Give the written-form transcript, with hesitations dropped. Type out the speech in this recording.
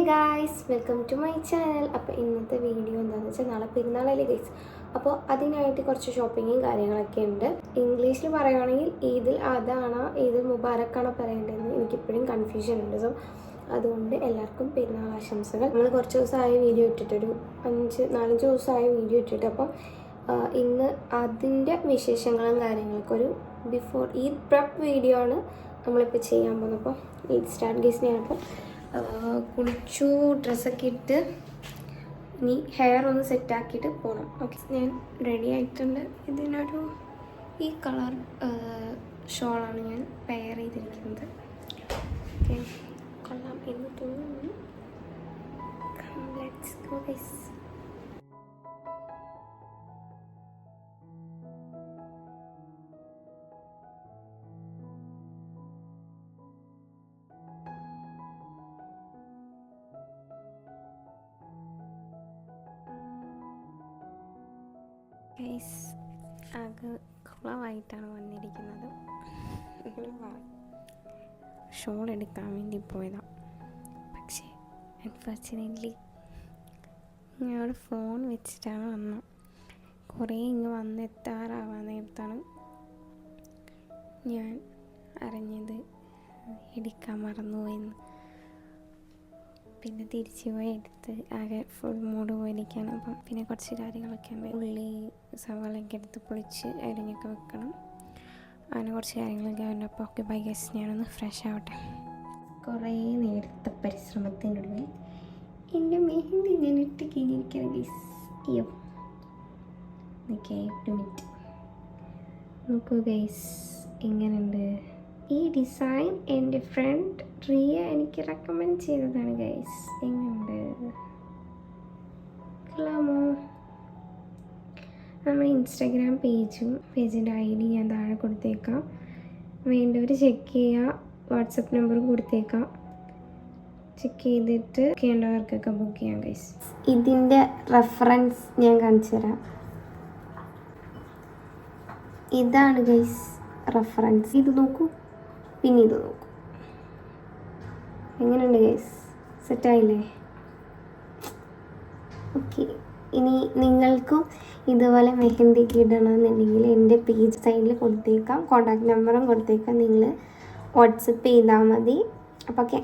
Guys, welcome to my channel. അപ്പോൾ ഇന്നത്തെ video എന്താണെന്ന് വെച്ചാൽ നാളെ പെരുന്നാളല്ലേ ഗൈസ്. അപ്പോൾ അതിനായിട്ട് കുറച്ച് ഷോപ്പിങ്ങും കാര്യങ്ങളൊക്കെ ഉണ്ട്. ഇംഗ്ലീഷിൽ പറയുകയാണെങ്കിൽ ഈദിൽ അതാണോ ഈദ് മുബാരക്കാണോ പറയേണ്ടതെന്ന് എനിക്കിപ്പോഴും കൺഫ്യൂഷൻ ഉണ്ട്. സോ അതുകൊണ്ട് എല്ലാവർക്കും പെരുന്നാൾ ആശംസകൾ. നമ്മൾ കുറച്ച് ദിവസമായി വീഡിയോ ഇട്ടിട്ടൊരു 4-5 ദിവസമായി വീഡിയോ ഇട്ടിട്ട്. അപ്പം ഇന്ന് അതിൻ്റെ വിശേഷങ്ങളും കാര്യങ്ങളൊക്കെ ഒരു ബിഫോർ ഈദ് പ്രപ്പ് വീഡിയോ ആണ് നമ്മളിപ്പോൾ ചെയ്യാൻ പോകുന്നത്. അപ്പോൾ ഈദ് സ്റ്റാർട്ട് ഗേസിനെയാണ്. കുളിച്ചു, ഡ്രസ്സൊക്കെ ഇട്ട് ഇനി ഹെയർ ഒന്ന് സെറ്റാക്കിയിട്ട് പോകണം. ഓക്കെ, ഞാൻ റെഡി ആയിട്ടുണ്ട്. ഇതിനൊരു ഈ കളർ ഷോളാണ് ഞാൻ പെയർ ചെയ്തിരിക്കുന്നത്. ഓക്കെ, കൊള്ളാം എന്ന് തോന്നുന്നു. Let's go guys. ഗൈസ്, ആകെ കുളമായിട്ടാണ് വന്നിരിക്കുന്നത്. ഷോൾ എടുക്കാൻ വേണ്ടി പോയതാണ്. പക്ഷേ അൺഫോർച്ചുനേറ്റ്ലി ഞങ്ങളുടെ ഫോൺ വെച്ചിട്ടാണ് വന്നത്. കുറേ വന്നെത്താറാവാൻ നേരത്താണ് ഞാൻ അറിഞ്ഞത് എടുക്കാൻ മറന്നുപോയെന്ന്. പിന്നെ തിരിച്ചു പോയി എടുത്ത് ആകെ ഫുൾ മൂഡ് പോയിരിക്കുകയാണ്. അപ്പം പിന്നെ കുറച്ച് കാര്യങ്ങളൊക്കെ ഉണ്ട്. ഉള്ളി സവാളയൊക്കെ എടുത്ത് പൊളിച്ച് അരിഞ്ഞൊക്കെ വെക്കണം. അങ്ങനെ കുറച്ച് കാര്യങ്ങളൊക്കെ ഉണ്ട്. അപ്പോൾ ഓക്കെ ബൈ ഗൈസ്, ഞാനൊന്ന് ഫ്രഷ് ആവട്ടെ. കുറേ നേരത്തെ പരിശ്രമത്തിനുള്ളിൽ എൻ്റെ മെഹന്തി ഞാൻ ഇട്ട് കഴിഞ്ഞിരിക്കുകയാണ് ഗൈസ്. അയ്യോ, ഓക്കെ 2 മിനിറ്റ് നോക്കൂ ഗൈസ് എങ്ങനെയുണ്ട്. ഈ ഡിസൈൻ എൻ്റെ ഫ്രണ്ട് റിയ എനിക്ക് റെക്കമെൻഡ് ചെയ്തതാണ് ഗൈസ്. എങ്ങനെയുണ്ട്, കൊള്ളാമോ? നമ്മുടെ ഇൻസ്റ്റാഗ്രാം പേജിൻ്റെ ID ഞാൻ താഴെ കൊടുത്തേക്കാം. വേണ്ടവർ ചെക്ക് ചെയ്യുക. വാട്സപ്പ് നമ്പർ കൊടുത്തേക്കാം. ചെക്ക് ചെയ്തിട്ട് വേണ്ടവർക്കൊക്കെ ബുക്ക് ചെയ്യാം ഗൈസ്. ഇതിൻ്റെ റെഫറൻസ് ഞാൻ കാണിച്ചു തരാം. ഇതാണ് ഗൈസ് റെഫറൻസ്. ഇത് നോക്കൂ, പിന്നെ ഇത് നോക്കൂ. എങ്ങനെയുണ്ട് ഗൈസ്, സെറ്റായില്ലേ? ഓക്കെ, ഇനി നിങ്ങൾക്കും ഇതുപോലെ മെഹന്തിക്ക് ഇടണമെന്നുണ്ടെങ്കിൽ എൻ്റെ പേജ് സൈഡിൽ കൊടുത്തേക്കാം. കോൺടാക്ട് നമ്പറും കൊടുത്തേക്കാം. നിങ്ങൾ വാട്സപ്പ് ചെയ്താൽ മതി. അപ്പോൾ ഓക്കെ,